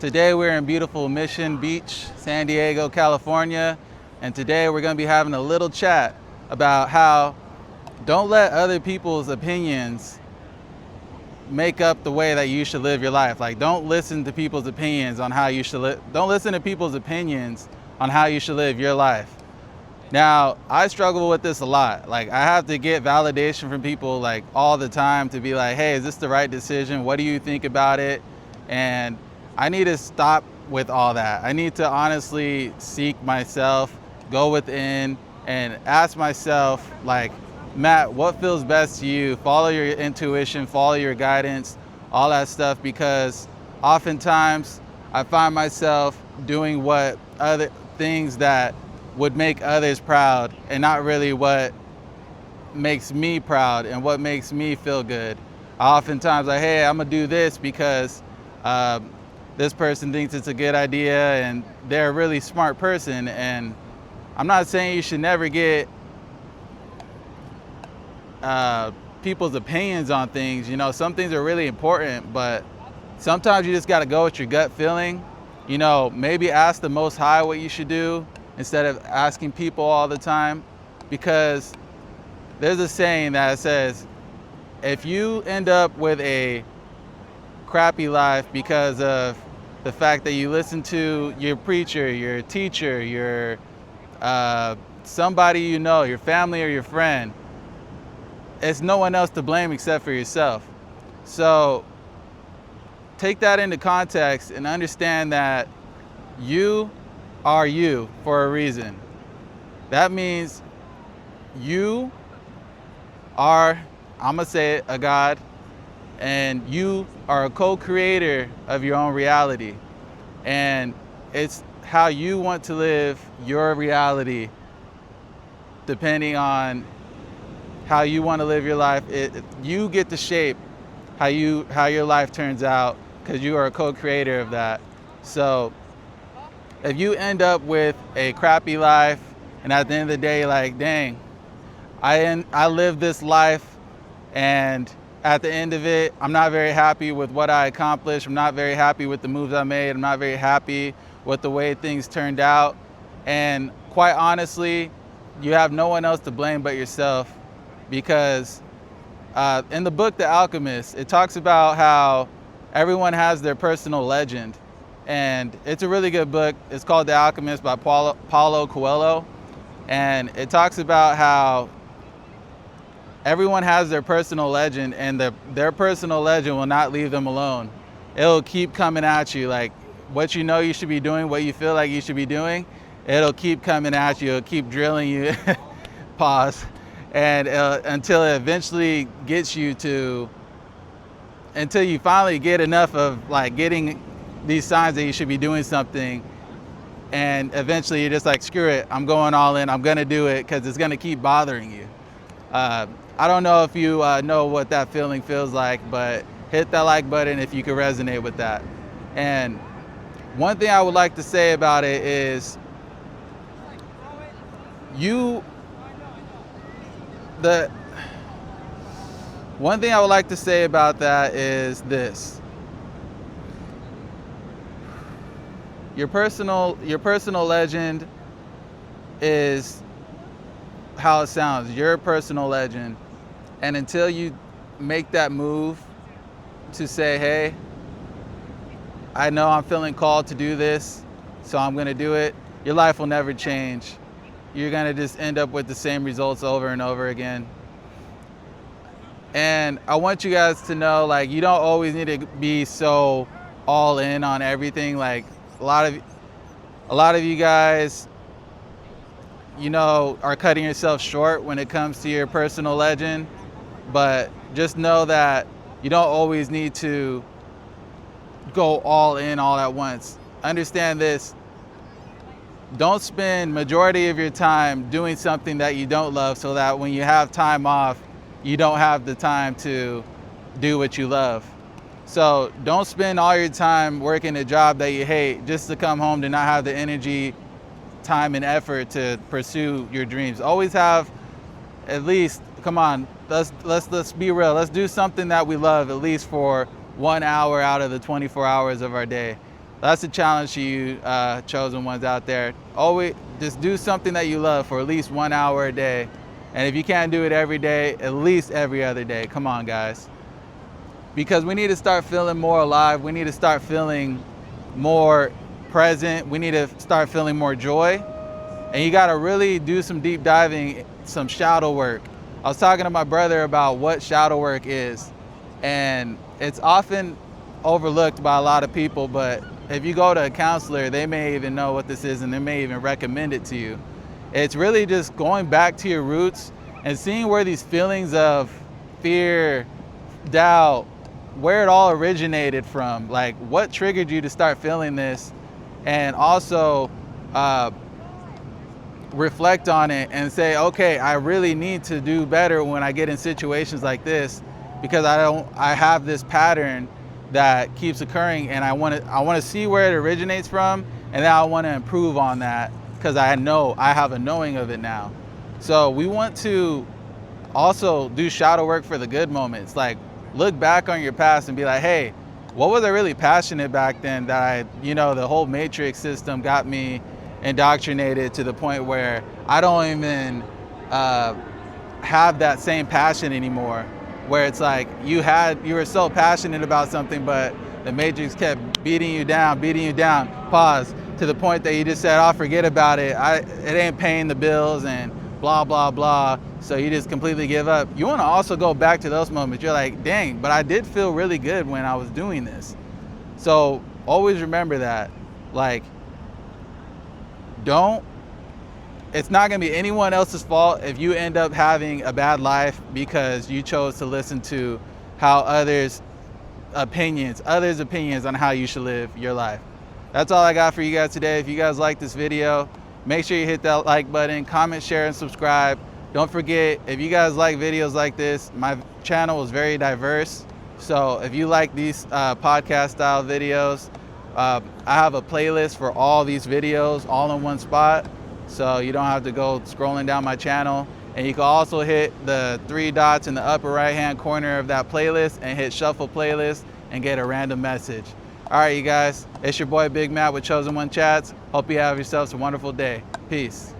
Today we're in beautiful Mission Beach, San Diego, California, and today we're going to be having a little chat about how don't let other people's opinions make up the way that you should live your life. Like, don't listen to people's opinions on how you should live. Don't listen to people's opinions on how you should live your life. Now, I struggle with this a lot. Like, I have to get validation from people like all the time to be like, hey, is this the right decision? What do you think about it? And I need to stop with all that. I need to honestly seek myself, go within and ask myself, like, Matt, what feels best to you? Follow your intuition, follow your guidance, all that stuff, because oftentimes I find myself doing what other things that would make others proud and not really what makes me proud and what makes me feel good. Oftentimes like, hey, I'm gonna do this because this person thinks it's a good idea and they're a really smart person. And I'm not saying you should never get people's opinions on things. You know, some things are really important, but sometimes you just gotta go with your gut feeling. You know, maybe ask the Most High what you should do instead of asking people all the time, because there's a saying that says, if you end up with a crappy life because of the fact that you listen to your preacher, your teacher, your somebody you know, your family or your friend, it's no one else to blame except for yourself. So take that into context and understand that you are you for a reason. That means you are, I'm gonna say it, a God, and you are a co-creator of your own reality. And it's how you want to live your reality, depending on how you want to live your life. You get to shape how your life turns out, because you are a co-creator of that. So if you end up with a crappy life and at the end of the day, like, dang, I lived this life and at the end of it, I'm not very happy with what I accomplished. I'm not very happy with the moves I made. I'm not very happy with the way things turned out. And quite honestly, you have no one else to blame but yourself, because in the book, The Alchemist, it talks about how everyone has their personal legend. And it's a really good book. It's called The Alchemist by Paulo Coelho. And it talks about how everyone has their personal legend, and their personal legend will not leave them alone. It'll keep coming at you, like what you know you should be doing, what you feel like you should be doing, it'll keep coming at you, it'll keep drilling you, pause, and until it eventually gets you to, until you finally get enough of like getting these signs that you should be doing something, and eventually you're just like, screw it, I'm going all in, I'm gonna do it, because it's gonna keep bothering you. I don't know if you know what that feeling feels like, but hit that like button if you can resonate with that. And one thing I would like to say about it is, one thing I would like to say about that is this. Your personal legend is how it sounds, your personal legend. And until you make that move to say, hey, I know I'm feeling called to do this, so I'm gonna do it, your life will never change. You're gonna just end up with the same results over and over again. And I want you guys to know, like, you don't always need to be so all in on everything. Like, a lot of you guys, you know, are cutting yourself short when it comes to your personal legend. But just know that you don't always need to go all in all at once. Understand this. Don't spend majority of your time doing something that you don't love, so that when you have time off, you don't have the time to do what you love. So don't spend all your time working a job that you hate just to come home to not have the energy, time, and effort to pursue your dreams. Always have at least, come on, let's be real. Let's do something that we love at least for 1 hour out of the 24 hours of our day. That's a challenge to you, chosen ones out there. Always just do something that you love for at least 1 hour a day. And if you can't do it every day, at least every other day. Come on, guys. Because we need to start feeling more alive. We need to start feeling more present. We need to start feeling more joy. And you got to really do some deep diving, some shadow work. I was talking to my brother about what shadow work is, and it's often overlooked by a lot of people, but if you go to a counselor, they may even know what this is and they may even recommend it to you. It's really just going back to your roots and seeing where these feelings of fear, doubt, where it all originated from, like what triggered you to start feeling this, and also reflect on it and say, okay, I really need to do better when I get in situations like this, because I have this pattern that keeps occurring, and I want to see where it originates from, and then I want to improve on that because I know I have a knowing of it now. So we want to also do shadow work for the good moments. Like, look back on your past and be like, hey, what was I really passionate back then that the whole matrix system got me indoctrinated to the point where I don't even have that same passion anymore, where it's like you were so passionate about something, but the matrix kept beating you down, pause, to the point that you just said, oh, forget about it. It ain't paying the bills and blah, blah, blah. So you just completely give up. You want to also go back to those moments. You're like, dang, but I did feel really good when I was doing this. So always remember that. Like, it's not going to be anyone else's fault if you end up having a bad life because you chose to listen to how others' opinions on how you should live your life. That's all I got for you guys today. If you guys like this video, make sure you hit that like button, comment, share, and subscribe. Don't forget, if you guys like videos like this, my channel is very diverse. So if you like these podcast style videos, I have a playlist for all these videos all in one spot. So you don't have to go scrolling down my channel. And you can also hit the 3 dots in the upper right hand corner of that playlist and hit shuffle playlist and get a random message. All right, you guys, it's your boy Big Matt with Chosen One Chats. Hope you have yourselves a wonderful day. Peace.